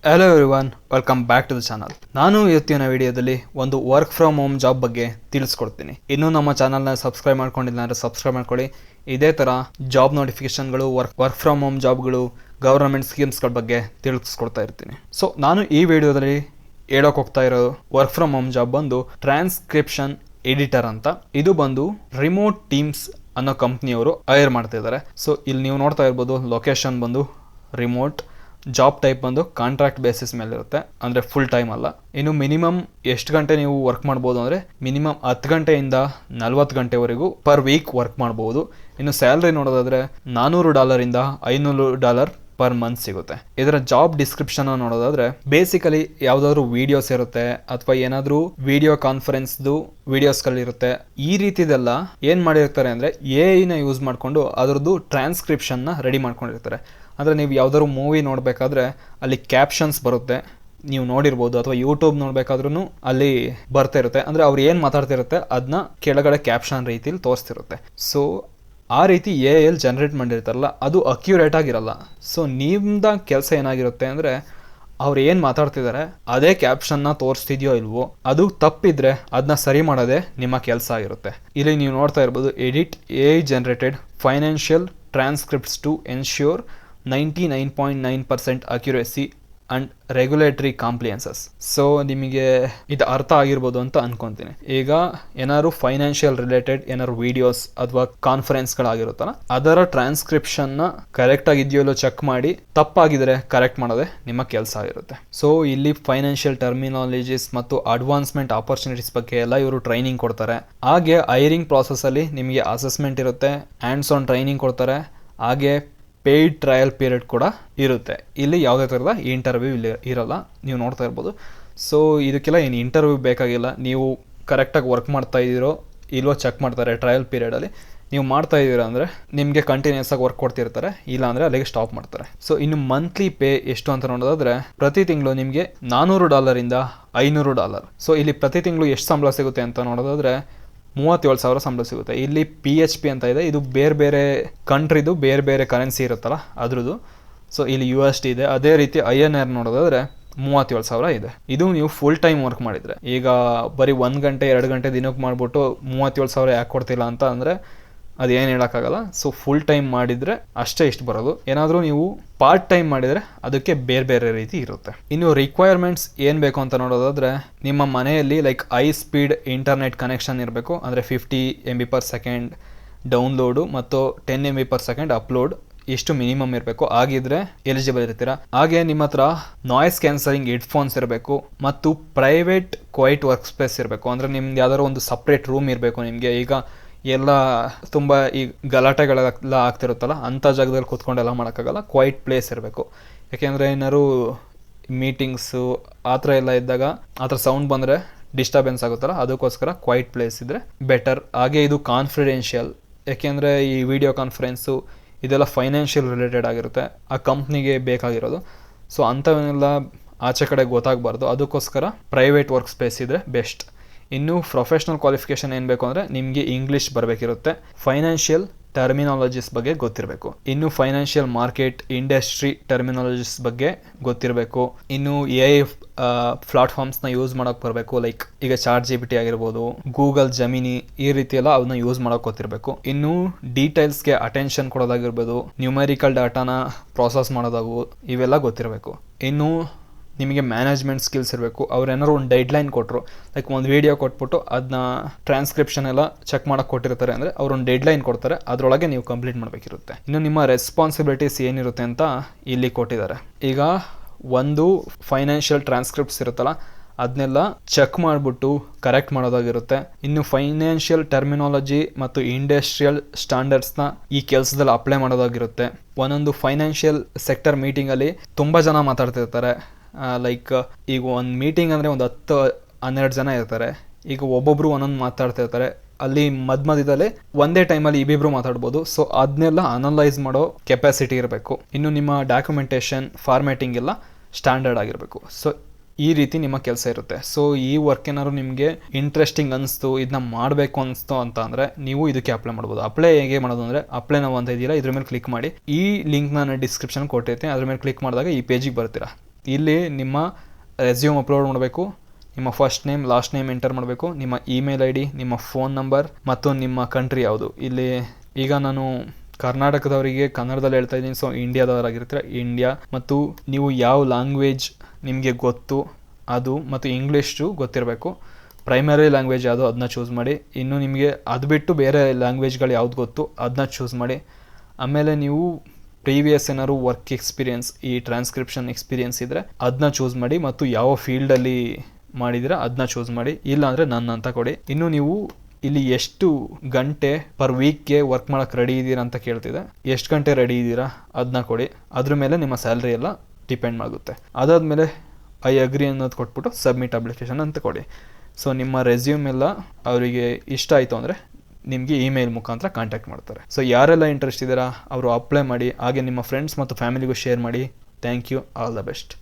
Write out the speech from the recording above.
Hello everyone, welcome back to the channel. ನಾನು ಇವತ್ತಿನ ವಿಡಿಯೋದಲ್ಲಿ ಒಂದು ವರ್ಕ್ ಫ್ರಮ್ ಹೋಮ್ ಜಾಬ್ ಬಗ್ಗೆ ತಿಳಿಸ್ಕೊಡ್ತೀನಿ. ಇನ್ನೂ ನಮ್ಮ ಚಾನಲ್ನ ಸಬ್ಸ್ಕ್ರೈಬ್ ಮಾಡ್ಕೊಂಡಿಲ್ಲ ಅಂದರೆ ಸಬ್ಸ್ಕ್ರೈಬ್ ಮಾಡ್ಕೊಳ್ಳಿ. ಇದೇ ಥರ ಜಾಬ್ ನೋಟಿಫಿಕೇಶನ್ಗಳು, ವರ್ಕ್ ಫ್ರಮ್ ಹೋಮ್ ಜಾಬ್ಗಳು, ಗವರ್ನಮೆಂಟ್ ಸ್ಕೀಮ್ಸ್ಗಳ ಬಗ್ಗೆ ತಿಳಿಸ್ಕೊಡ್ತಾ ಇರ್ತೀನಿ. ಸೊ ನಾನು ಈ ವಿಡಿಯೋದಲ್ಲಿ ಹೇಳೋಕೆ ಹೋಗ್ತಾ ಇರೋದು ವರ್ಕ್ ಫ್ರಮ್ ಹೋಮ್ ಜಾಬ್ ಬಂದು ಟ್ರಾನ್ಸ್ಕ್ರಿಪ್ಷನ್ ಎಡಿಟರ್ ಅಂತ. ಇದು ಬಂದು ರಿಮೋಟ್ ಟೀಮ್ಸ್ ಅನ್ನೋ ಕಂಪ್ನಿಯವರು ಹೈರ್ ಮಾಡ್ತಾ ಇದ್ದಾರೆ. ಸೊ ಇಲ್ಲಿ ನೀವು ನೋಡ್ತಾ ಇರ್ಬೋದು, ಲೊಕೇಶನ್ ಬಂದು ರಿಮೋಟ್, ಜಾಬ್ ಟೈಪ್ ಬಂದು ಕಾಂಟ್ರಾಕ್ಟ್ ಬೇಸಿಸ್ ಮೇಲೆ ಇರುತ್ತೆ, ಅಂದರೆ ಫುಲ್ ಟೈಮ್ ಅಲ್ಲ. ಇನ್ನು ಮಿನಿಮಮ್ ಎಷ್ಟು ಗಂಟೆ ನೀವು ವರ್ಕ್ ಮಾಡ್ಬೋದು ಅಂದರೆ ಮಿನಿಮಮ್ 10 ಗಂಟೆಯಿಂದ 40 ಗಂಟೆವರೆಗೂ ಪರ್ ವೀಕ್ ವರ್ಕ್ ಮಾಡ್ಬೋದು. ಇನ್ನು ಸ್ಯಾಲ್ರಿ ನೋಡೋದಾದ್ರೆ $400 ಇಂದ $500 ಪರ್ ಮಂತ್ ಸಿಗುತ್ತೆ. ಇದರ ಜಾಬ್ ಡಿಸ್ಕ್ರಿಪ್ಷನ್ ನೋಡೋದಾದ್ರೆ ಬೇಸಿಕಲಿ ಯಾವ್ದಾದ್ರು ವಿಡಿಯೋಸ್ ಇರುತ್ತೆ ಅಥವಾ ಏನಾದ್ರೂ ವಿಡಿಯೋ ಕಾನ್ಫರೆನ್ಸ್ದು ವಿಡಿಯೋಸ್ಗಳಿರುತ್ತೆ. ಈ ರೀತಿದೆಲ್ಲ ಏನ್ ಮಾಡಿರ್ತಾರೆ ಅಂದ್ರೆ AI ನ ಯೂಸ್ ಮಾಡ್ಕೊಂಡು ಅದರದ್ದು ಟ್ರಾನ್ಸ್ಕ್ರಿಪ್ಷನ್ ನ ರೆಡಿ ಮಾಡ್ಕೊಂಡಿರ್ತಾರೆ. ಅಂದರೆ ನೀವು ಯಾವ್ದಾದ್ರು ಮೂವಿ ನೋಡಬೇಕಾದ್ರೆ ಅಲ್ಲಿ ಕ್ಯಾಪ್ಷನ್ಸ್ ಬರುತ್ತೆ, ನೀವು ನೋಡಿರ್ಬೋದು, ಅಥವಾ ಯೂಟ್ಯೂಬ್ ನೋಡ್ಬೇಕಾದ್ರೂ ಅಲ್ಲಿ ಬರ್ತಾ ಇರುತ್ತೆ. ಅಂದರೆ ಅವ್ರು ಏನು ಮಾತಾಡ್ತಿರುತ್ತೆ ಅದನ್ನ ಕೆಳಗಡೆ ಕ್ಯಾಪ್ಷನ್ ರೀತಿಲಿ ತೋರಿಸ್ತಿರುತ್ತೆ. ಸೊ ಆ ರೀತಿ AI ಜನರೇಟ್ ಮಾಡಿರ್ತಾರಲ್ಲ, ಅದು ಅಕ್ಯುರೇಟ್ ಆಗಿರಲ್ಲ. ಸೊ ನಿಮ್ದ ಕೆಲಸ ಏನಾಗಿರುತ್ತೆ ಅಂದರೆ ಅವ್ರು ಏನು ಮಾತಾಡ್ತಿದ್ದಾರೆ ಅದೇ ಕ್ಯಾಪ್ಷನ್ನ ತೋರಿಸ್ತಿದ್ಯೋ ಇಲ್ವೋ, ಅದು ತಪ್ಪಿದ್ರೆ ಅದನ್ನ ಸರಿ ಮಾಡೋದೇ ನಿಮ್ಮ ಕೆಲಸ ಆಗಿರುತ್ತೆ. ಇಲ್ಲಿ ನೀವು ನೋಡ್ತಾ ಇರ್ಬೋದು, edit AI generated financial transcripts to ensure 99.9% accuracy and regulatory compliances. So ನಿಮಗೆ ಇದು ಅರ್ಥ ಆಗಿರ್ಬೋದು ಅಂತ ಅನ್ಕೊಂತೀನಿ. ಈಗ ಏನಾದ್ರು ಫೈನಾನ್ಷಿಯಲ್ ರಿಲೇಟೆಡ್ ಏನಾದ್ರು ವಿಡಿಯೋಸ್ ಅಥವಾ ಕಾನ್ಫರೆನ್ಸ್ಗಳಾಗಿರುತ್ತಲ್ಲ, ಅದರ ಟ್ರಾನ್ಸ್ಕ್ರಿಪ್ಷನ್ನ ಕರೆಕ್ಟ್ ಆಗಿದೆಯೋ ಇಲ್ಲೋ ಚೆಕ್ ಮಾಡಿ, ತಪ್ಪಾಗಿದ್ರೆ ಕರೆಕ್ಟ್ ಮಾಡೋದೇ ನಿಮ್ಮ ಕೆಲಸ ಆಗಿರುತ್ತೆ. ಸೊ ಇಲ್ಲಿ ಫೈನಾನ್ಷಿಯಲ್ ಟರ್ಮಿನಾಲಜೀಸ್ ಮತ್ತು ಅಡ್ವಾನ್ಸ್ಮೆಂಟ್ ಆಪರ್ಚುನಿಟೀಸ್ ಬಗ್ಗೆ ಎಲ್ಲ ಇವರು ಟ್ರೈನಿಂಗ್ ಕೊಡ್ತಾರೆ. ಹಾಗೆ ಹೈರಿಂಗ್ ಪ್ರಾಸೆಸ್ ಅಲ್ಲಿ ನಿಮಗೆ ಅಸೆಸ್ಮೆಂಟ್ ಇರುತ್ತೆ, ಹ್ಯಾಂಡ್ಸ್ ಆನ್ ಟ್ರೈನಿಂಗ್ ಕೊಡ್ತಾರೆ. ಹಾಗೆ ಪೇಯ್ಡ್ ಟ್ರಯಲ್ ಪೀರಿಯಡ್ ಕೂಡ ಇರುತ್ತೆ. ಇಲ್ಲಿ ಯಾವುದೇ ಥರದ ಇಂಟರ್ವ್ಯೂ ಇಲ್ಲಿ ಇರಲ್ಲ, ನೀವು ನೋಡ್ತಾ ಇರ್ಬೋದು. ಸೊ ಇದಕ್ಕೆಲ್ಲ ಏನು ಇಂಟರ್ವ್ಯೂ ಬೇಕಾಗಿಲ್ಲ. ನೀವು ಕರೆಕ್ಟಾಗಿ ವರ್ಕ್ ಮಾಡ್ತಾ ಇದ್ದೀರೋ ಇಲ್ವೋ ಚೆಕ್ ಮಾಡ್ತಾರೆ. ಟ್ರಯಲ್ ಪೀರಿಯಡಲ್ಲಿ ನೀವು ಮಾಡ್ತಾ ಇದ್ದೀರಾ ಅಂದರೆ ನಿಮಗೆ ಕಂಟಿನ್ಯೂಸ್ ಆಗಿ ವರ್ಕ್ ಕೊಡ್ತಿರ್ತಾರೆ, ಇಲ್ಲ ಅಂದರೆ ಅಲ್ಲಿಗೆ ಸ್ಟಾಪ್ ಮಾಡ್ತಾರೆ. ಸೊ ಇನ್ನು ಮಂತ್ಲಿ ಪೇ ಎಷ್ಟು ಅಂತ ನೋಡೋದಾದ್ರೆ ಪ್ರತಿ ತಿಂಗಳು ನಿಮಗೆ $400 ಇಂದ $500. ಸೊ ಇಲ್ಲಿ ಪ್ರತಿ ತಿಂಗಳು ಎಷ್ಟು ಸಂಬಳ ಸಿಗುತ್ತೆ ಅಂತ ನೋಡೋದಾದ್ರೆ 37,000 ಸಂಬಳ ಸಿಗುತ್ತೆ. ಇಲ್ಲಿ PHP ಅಂತ ಇದೆ, ಇದು ಬೇರೆ ಬೇರೆ ಕಂಟ್ರಿದು ಬೇರೆ ಬೇರೆ ಕರೆನ್ಸಿ ಇರುತ್ತಲ್ಲ ಅದ್ರದ್ದು. ಸೊ ಇಲ್ಲಿ USD ಇದೆ. ಅದೇ ರೀತಿ INR ನೋಡೋದಾದ್ರೆ 37,000 ಇದೆ. ಇದು ನೀವು ಫುಲ್ ಟೈಮ್ ವರ್ಕ್ ಮಾಡಿದ್ರೆ. ಈಗ ಬರೀ 1 ಗಂಟೆ 2 ಗಂಟೆ ದಿನಕ್ಕೆ ಮಾಡಿಬಿಟ್ಟು 37,000 ಯಾಕೆ ಕೊಡ್ತಿಲ್ಲ ಅಂತ ಅಂದರೆ ಅದೇನು ಹೇಳೋಕ್ಕಾಗಲ್ಲ. ಸೊ ಫುಲ್ ಟೈಮ್ ಮಾಡಿದರೆ ಅಷ್ಟೇ ಇಷ್ಟು ಬರೋದು. ಏನಾದರೂ ನೀವು ಪಾರ್ಟ್ ಟೈಮ್ ಮಾಡಿದರೆ ಅದಕ್ಕೆ ಬೇರೆ ಬೇರೆ ರೀತಿ ಇರುತ್ತೆ. ಇನ್ನು ರಿಕ್ವೈರ್ಮೆಂಟ್ಸ್ ಏನು ಬೇಕು ಅಂತ ನೋಡೋದಾದರೆ ನಿಮ್ಮ ಮನೆಯಲ್ಲಿ like high speed internet connection ಇರಬೇಕು. ಅಂದರೆ 50 MB/s ಡೌನ್ಲೋಡು ಮತ್ತು 10 MB/s ಅಪ್ಲೋಡ್, ಎಷ್ಟು ಮಿನಿಮಮ್ ಇರಬೇಕು. ಆಗಿದ್ರೆ ಎಲಿಜಿಬಲ್ ಇರ್ತೀರಾ. ಹಾಗೆ ನಿಮ್ಮ ಹತ್ರ ನಾಯ್ಸ್ ಕ್ಯಾನ್ಸಲಿಂಗ್ ಹೆಡ್ಫೋನ್ಸ್ ಇರಬೇಕು ಮತ್ತು ಪ್ರೈವೇಟ್ ಕ್ವೈಟ್ ವರ್ಕ್ ಸ್ಪೇಸ್ ಇರಬೇಕು. ಅಂದರೆ ನಿಮ್ದು ಯಾವ್ದಾದ್ರು ಒಂದು ಸಪ್ರೇಟ್ ರೂಮ್ ಇರಬೇಕು. ನಿಮಗೆ ಈಗ ಎಲ್ಲ ತುಂಬ ಈ ಗಲಾಟೆಗಳೆಲ್ಲ ಆಗ್ತಿರುತ್ತಲ್ಲ, ಅಂಥ ಜಾಗದಲ್ಲಿ ಕೂತ್ಕೊಂಡೆಲ್ಲ ಮಾಡೋಕ್ಕಾಗಲ್ಲ. ಕ್ವೈಟ್ ಪ್ಲೇಸ್ ಇರಬೇಕು. ಯಾಕೆಂದರೆ ಏನಾದ್ರು ಮೀಟಿಂಗ್ಸು ಆ ಥರ ಎಲ್ಲ ಇದ್ದಾಗ ಆ ಥರ ಸೌಂಡ್ ಬಂದರೆ ಡಿಸ್ಟರ್ಬೆನ್ಸ್ ಆಗುತ್ತಲ್ಲ, ಅದಕ್ಕೋಸ್ಕರ ಕ್ವೈಟ್ ಪ್ಲೇಸ್ ಇದ್ದರೆ ಬೆಟರ್. ಹಾಗೆ ಇದು ಕಾನ್ಫಿಡೆನ್ಷಿಯಲ್, ಯಾಕೆಂದರೆ ಈ ವಿಡಿಯೋ ಕಾನ್ಫರೆನ್ಸು ಇದೆಲ್ಲ ಫೈನಾನ್ಷಿಯಲ್ ರಿಲೇಟೆಡ್ ಆಗಿರುತ್ತೆ, ಆ ಕಂಪ್ನಿಗೆ ಬೇಕಾಗಿರೋದು. ಸೊ ಅಂಥವನ್ನೆಲ್ಲ ಆಚೆ ಕಡೆ ಗೊತ್ತಾಗಬಾರ್ದು, ಅದಕ್ಕೋಸ್ಕರ ಪ್ರೈವೇಟ್ ವರ್ಕ್ ಸ್ಪೇಸ್ ಇದ್ದರೆ ಬೆಸ್ಟ್. ಇನ್ನು ಪ್ರೊಫೆಷ್ನಲ್ ಕ್ವಾಲಿಫಿಕೇಷನ್ ಏನು ಬೇಕು ಅಂದರೆ ನಿಮಗೆ ಇಂಗ್ಲೀಷ್ ಬರಬೇಕಿರುತ್ತೆ, ಫೈನಾನ್ಷಿಯಲ್ ಟರ್ಮಿನಾಲಜೀಸ್ ಬಗ್ಗೆ ಗೊತ್ತಿರಬೇಕು, ಇನ್ನು ಫೈನಾನ್ಷಿಯಲ್ ಮಾರ್ಕೆಟ್ ಇಂಡಸ್ಟ್ರಿ ಟರ್ಮಿನಾಲಜೀಸ್ ಬಗ್ಗೆ ಗೊತ್ತಿರಬೇಕು, ಇನ್ನು AI ಪ್ಲಾಟ್ಫಾರ್ಮ್ಸ್ನ ಯೂಸ್ ಮಾಡೋಕ್ಕೆ ಬರಬೇಕು. ಲೈಕ್ ಈಗ ChatGPT ಆಗಿರ್ಬೋದು, ಗೂಗಲ್ ಜಮಿನಿ, ಈ ರೀತಿ ಎಲ್ಲ ಅದನ್ನ ಯೂಸ್ ಮಾಡೋಕ್ಕೆ ಗೊತ್ತಿರಬೇಕು. ಇನ್ನು ಡೀಟೇಲ್ಸ್ಗೆ ಅಟೆನ್ಷನ್ ಕೊಡೋದಾಗಿರ್ಬೋದು, ನ್ಯೂಮೆರಿಕಲ್ ಡಾಟಾನ ಪ್ರಾಸೆಸ್ ಮಾಡೋದಾಗು, ಇವೆಲ್ಲ ಗೊತ್ತಿರಬೇಕು. ಇನ್ನು ನಿಮಗೆ ಮ್ಯಾನೇಜ್ಮೆಂಟ್ ಸ್ಕಿಲ್ಸ್ ಇರಬೇಕು. ಅವ್ರು ಏನಾದ್ರು ಒಂದು ಡೈಡ್ಲೈನ್ ಕೊಟ್ಟರು, ಲೈಕ್ ಒಂದು ವಿಡಿಯೋ ಕೊಟ್ಬಿಟ್ಟು ಅದನ್ನ ಟ್ರಾನ್ಸ್ಕ್ರಿಪ್ಷನ್ ಎಲ್ಲ ಚೆಕ್ ಮಾಡೋಕ್ಕೆ ಕೊಟ್ಟಿರ್ತಾರೆ ಅಂದರೆ ಅವ್ರು ಒಂದು ಡೆಡ್ಲೈನ್ ಕೊಡ್ತಾರೆ, ಅದರೊಳಗೆ ನೀವು ಕಂಪ್ಲೀಟ್ ಮಾಡಬೇಕಿರುತ್ತೆ. ಇನ್ನು ನಿಮ್ಮ ರೆಸ್ಪಾನ್ಸಿಬಿಲಿಟೀಸ್ ಏನಿರುತ್ತೆ ಅಂತ ಇಲ್ಲಿ ಕೊಟ್ಟಿದ್ದಾರೆ. ಈಗ ಒಂದು ಫೈನಾನ್ಷಿಯಲ್ ಟ್ರಾನ್ಸ್ಕ್ರಿಪ್ಟ್ಸ್ ಇರುತ್ತಲ್ಲ, ಅದನ್ನೆಲ್ಲ ಚೆಕ್ ಮಾಡಿಬಿಟ್ಟು ಕರೆಕ್ಟ್ ಮಾಡೋದಾಗಿರುತ್ತೆ. ಇನ್ನು ಫೈನಾನ್ಷಿಯಲ್ ಟರ್ಮಿನಾಲಜಿ ಮತ್ತು ಇಂಡಸ್ಟ್ರಿಯಲ್ ಸ್ಟ್ಯಾಂಡರ್ಡ್ಸ್ನ ಈ ಕೆಲಸದಲ್ಲಿ ಅಪ್ಲೈ ಮಾಡೋದಾಗಿರುತ್ತೆ. ಒಂದೊಂದು ಫೈನಾನ್ಷಿಯಲ್ ಸೆಕ್ಟರ್ ಮೀಟಿಂಗಲ್ಲಿ ತುಂಬ ಜನ ಮಾತಾಡ್ತಿರ್ತಾರೆ. ಲೈಕ್ ಈಗ ಒಂದು ಮೀಟಿಂಗ್ ಅಂದರೆ ಒಂದು 10-12 ಜನ ಇರ್ತಾರೆ. ಈಗ ಒಬ್ಬೊಬ್ರು ಒಂದೊಂದು ಮಾತಾಡ್ತಿರ್ತಾರೆ, ಅಲ್ಲಿ ಮಧ್ಯದಲ್ಲಿ ಒಂದೇ ಟೈಮಲ್ಲಿ ಇಬ್ಬಿಬ್ರು ಮಾತಾಡ್ಬೋದು. ಸೊ ಅದನ್ನೆಲ್ಲ ಅನಲೈಸ್ ಮಾಡೋ ಕೆಪಾಸಿಟಿ ಇರಬೇಕು. ಇನ್ನು ನಿಮ್ಮ ಡಾಕ್ಯುಮೆಂಟೇಷನ್ ಫಾರ್ಮ್ಯಾಟಿಂಗ್ ಎಲ್ಲ ಸ್ಟ್ಯಾಂಡರ್ಡ್ ಆಗಿರಬೇಕು. ಸೊ ಈ ರೀತಿ ನಿಮ್ಮ ಕೆಲಸ ಇರುತ್ತೆ. ಸೊ ಈ ವರ್ಕ್ ಏನಾದ್ರು ನಿಮಗೆ ಇಂಟ್ರೆಸ್ಟಿಂಗ್ ಅನಿಸ್ತು, ಇದನ್ನ ಮಾಡಬೇಕು ಅನಿಸ್ತು ಅಂತ ಅಂದರೆ ನೀವು ಇದಕ್ಕೆ ಅಪ್ಲೈ ಮಾಡ್ಬೋದು. ಅಪ್ಲೈ ಹೇಗೆ ಮಾಡೋದು ಅಂದರೆ ಅಪ್ಲೈ ನಾವು ಅಂತ ಇದೆಯಲ್ಲ, ಇದ್ರ ಮೇಲೆ ಕ್ಲಿಕ್ ಮಾಡಿ. ಈ ಲಿಂಕ್ ನಾನು ಡಿಸ್ಕ್ರಿಪ್ಷನ್ ಕೊಟ್ಟಿರ್ತೀನಿ, ಅದ್ರ ಮೇಲೆ ಕ್ಲಿಕ್ ಮಾಡಿದಾಗ ಈ ಪೇಜಿಗೆ ಬರ್ತೀರಾ. ಇಲ್ಲಿ ನಿಮ್ಮ ರೆಸ್ಯೂಮ್ ಅಪ್ಲೋಡ್ ಮಾಡಬೇಕು, ನಿಮ್ಮ first name last name enter ಮಾಡಬೇಕು, ನಿಮ್ಮ ಇಮೇಲ್ ಐ ಡಿ, ನಿಮ್ಮ ಫೋನ್ ನಂಬರ್ ಮತ್ತು ನಿಮ್ಮ ಕಂಟ್ರಿ ಯಾವುದು. ಇಲ್ಲಿ ಈಗ ನಾನು ಕರ್ನಾಟಕದವರಿಗೆ ಕನ್ನಡದಲ್ಲಿ ಹೇಳ್ತಾ ಇದ್ದೀನಿ, ಸೊ ಇಂಡಿಯಾದವರಾಗಿರ್ತೀರ ಇಂಡಿಯಾ, ಮತ್ತು ನೀವು ಯಾವ ಲ್ಯಾಂಗ್ವೇಜ್ ನಿಮಗೆ ಗೊತ್ತು ಅದು, ಮತ್ತು ಇಂಗ್ಲೀಷು ಗೊತ್ತಿರಬೇಕು. ಪ್ರೈಮರಿ ಲ್ಯಾಂಗ್ವೇಜ್ ಯಾವುದು ಅದನ್ನ ಚೂಸ್ ಮಾಡಿ. ಇನ್ನು ನಿಮಗೆ ಅದು ಬಿಟ್ಟು ಬೇರೆ ಲ್ಯಾಂಗ್ವೇಜ್ಗಳು ಯಾವ್ದು ಗೊತ್ತು ಅದನ್ನ ಚೂಸ್ ಮಾಡಿ. ಆಮೇಲೆ ನೀವು ಪ್ರೀವಿಯಸ್ ಏನಾದ್ರು ವರ್ಕ್ ಎಕ್ಸ್ಪೀರಿಯನ್ಸ್, ಈ ಟ್ರಾನ್ಸ್ಕ್ರಿಪ್ಷನ್ ಎಕ್ಸ್ಪೀರಿಯನ್ಸ್ ಇದ್ದರೆ ಅದನ್ನ ಚೂಸ್ ಮಾಡಿ, ಮತ್ತು ಯಾವ ಫೀಲ್ಡಲ್ಲಿ ಮಾಡಿದ್ದೀರಾ ಅದನ್ನ ಚೂಸ್ ಮಾಡಿ. ಇಲ್ಲ ಅಂದರೆ ನನ್ನ ಅಂತ ಕೊಡಿ. ಇನ್ನು ನೀವು ಇಲ್ಲಿ ಎಷ್ಟು ಗಂಟೆ ಪರ್ ವೀಕ್ಗೆ ವರ್ಕ್ ಮಾಡೋಕ್ಕೆ ರೆಡಿ ಇದ್ದೀರಾ ಅಂತ ಕೇಳ್ತಿದೆ. ಎಷ್ಟು ಗಂಟೆ ರೆಡಿ ಇದ್ದೀರಾ ಅದನ್ನ ಕೊಡಿ. ಅದ್ರ ಮೇಲೆ ನಿಮ್ಮ ಸ್ಯಾಲ್ರಿ ಎಲ್ಲ ಡಿಪೆಂಡ್ ಆಗುತ್ತೆ. ಅದಾದಮೇಲೆ ಐ ಅಗ್ರಿ ಅನ್ನೋದು ಕೊಟ್ಬಿಟ್ಟು ಸಬ್ಮಿಟ್ ಅಪ್ಲಿಕೇಶನ್ ಅಂತ ಕೊಡಿ. ಸೊ ನಿಮ್ಮ ರೆಸ್ಯೂಮ್ ಎಲ್ಲ ಅವರಿಗೆ ಇಷ್ಟ ಆಯಿತು ಅಂದರೆ ನಿಮಗೆ ಇಮೇಲ್ ಮುಖಾಂತರ ಕಾಂಟ್ಯಾಕ್ಟ್ ಮಾಡ್ತಾರೆ. ಸೊ ಯಾರೆಲ್ಲ ಇಂಟ್ರೆಸ್ಟ್ ಇದ್ದೀರಾ ಅವರು ಅಪ್ಲೈ ಮಾಡಿ. ಹಾಗೆ ನಿಮ್ಮ ಫ್ರೆಂಡ್ಸ್ ಮತ್ತು ಫ್ಯಾಮಿಲಿಗೂ ಶೇರ್ ಮಾಡಿ. Thank you. All the best.